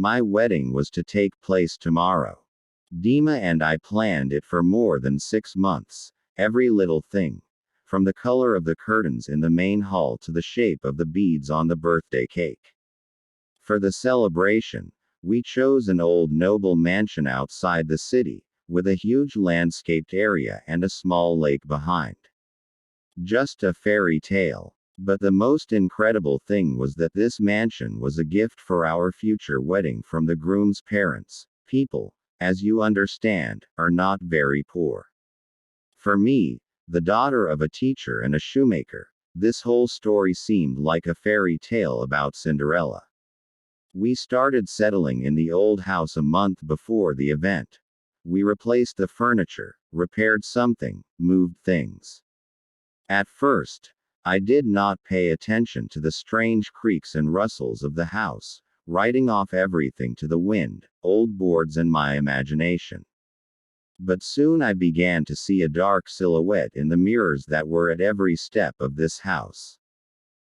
My wedding was to take place tomorrow. Dima and I planned it for more than 6 months. Every little thing, from the color of the curtains in the main hall to the shape of the beads on the birthday cake. For the celebration, we chose an old noble mansion outside the city, with a huge landscaped area and a small lake behind. Just a fairy tale. But the most incredible thing was that this mansion was a gift for our future wedding from the groom's parents. People, as you understand, are not very poor. For me, the daughter of a teacher and a shoemaker, this whole story seemed like a fairy tale about Cinderella. We started settling in the old house a month before the event. We replaced the furniture, repaired something, moved things. At first, I did not pay attention to the strange creaks and rustles of the house, writing off everything to the wind, old boards and my imagination. But soon I began to see a dark silhouette in the mirrors that were at every step of this house.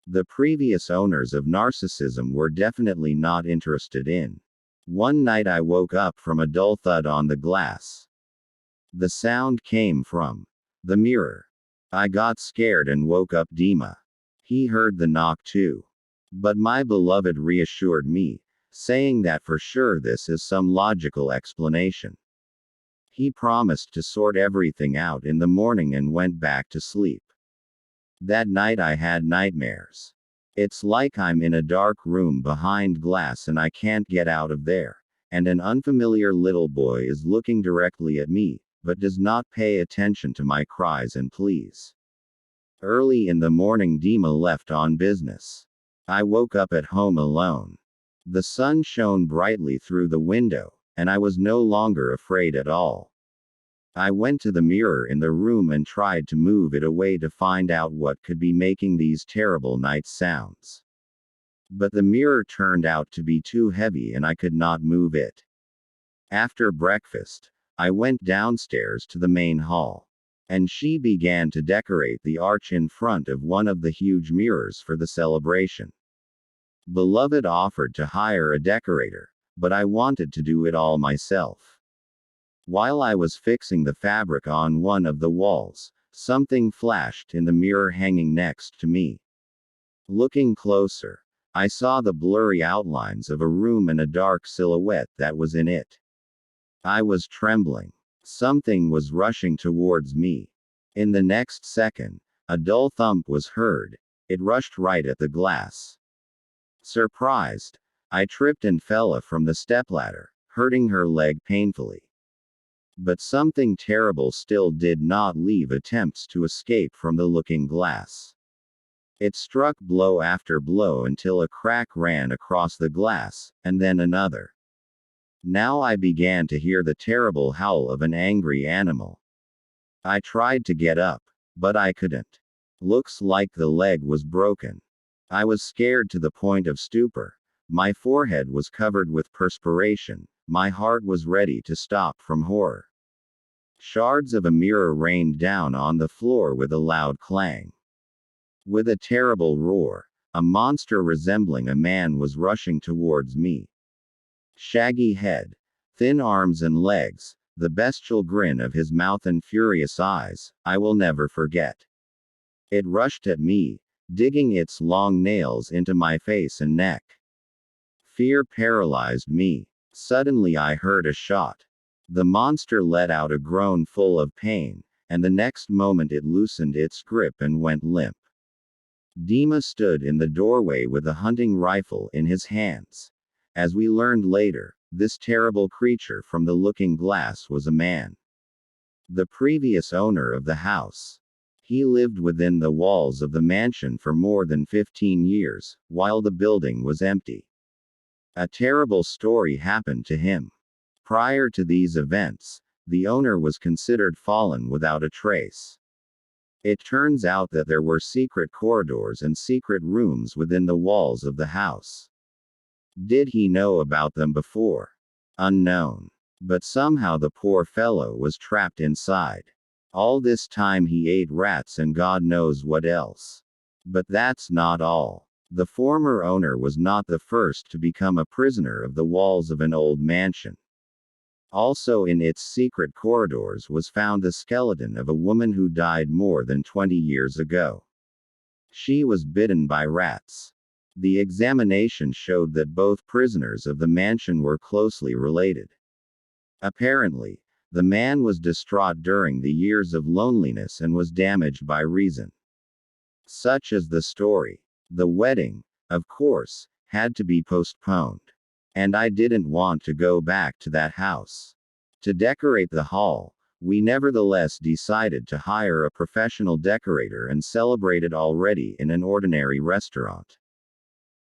The previous owners of narcissism were definitely not interested in. One night I woke up from a dull thud on the glass. The sound came from the mirror. I got scared and woke up Dima. He heard the knock too. But my beloved reassured me, saying that for sure this is some logical explanation. He promised to sort everything out in the morning and went back to sleep. That night I had nightmares. It's like I'm in a dark room behind glass and I can't get out of there, and an unfamiliar little boy is looking directly at me, but does not pay attention to my cries and pleas. Early in the morning Dima left on business. I woke up at home alone. The sun shone brightly through the window, and I was no longer afraid at all. I went to the mirror in the room and tried to move it away to find out what could be making these terrible night sounds. But the mirror turned out to be too heavy and I could not move it. After breakfast, I went downstairs to the main hall. And she began to decorate the arch in front of one of the huge mirrors for the celebration. Beloved offered to hire a decorator, but I wanted to do it all myself. While I was fixing the fabric on one of the walls, something flashed in the mirror hanging next to me. Looking closer, I saw the blurry outlines of a room and a dark silhouette that was in it. I was trembling. Something was rushing towards me. In the next second, a dull thump was heard. It rushed right at the glass. Surprised, I tripped and fell from the stepladder, hurting her leg painfully. But something terrible still did not leave attempts to escape from the looking glass. It struck blow after blow until a crack ran across the glass, and then another. Now I began to hear the terrible howl of an angry animal. I tried to get up, but I couldn't. Looks like the leg was broken. I was scared to the point of stupor. My forehead was covered with perspiration. My heart was ready to stop from horror. Shards of a mirror rained down on the floor with a loud clang. With a terrible roar, a monster resembling a man was rushing towards me. Shaggy head, thin arms and legs, the bestial grin of his mouth and furious eyes, I will never forget. It rushed at me, digging its long nails into my face and neck. Fear paralyzed me. Suddenly I heard a shot. The monster let out a groan full of pain, and the next moment it loosened its grip and went limp. Dima stood in the doorway with a hunting rifle in his hands. As we learned later, this terrible creature from the looking glass was a man. The previous owner of the house. He lived within the walls of the mansion for more than 15 years, while the building was empty. A terrible story happened to him. Prior to these events, the owner was considered fallen without a trace. It turns out that there were secret corridors and secret rooms within the walls of the house. Did he know about them before? Unknown. But somehow the poor fellow was trapped inside. All this time he ate rats and God knows what else. But that's not all. The former owner was not the first to become a prisoner of the walls of an old mansion. Also in its secret corridors was found the skeleton of a woman who died more than 20 years ago. She was bitten by rats. The examination showed that both prisoners of the mansion were closely related. Apparently, the man was distraught during the years of loneliness and was damaged by reason. Such is the story. The wedding, of course, had to be postponed. And I didn't want to go back to that house. To decorate the hall, we nevertheless decided to hire a professional decorator and celebrate it already in an ordinary restaurant.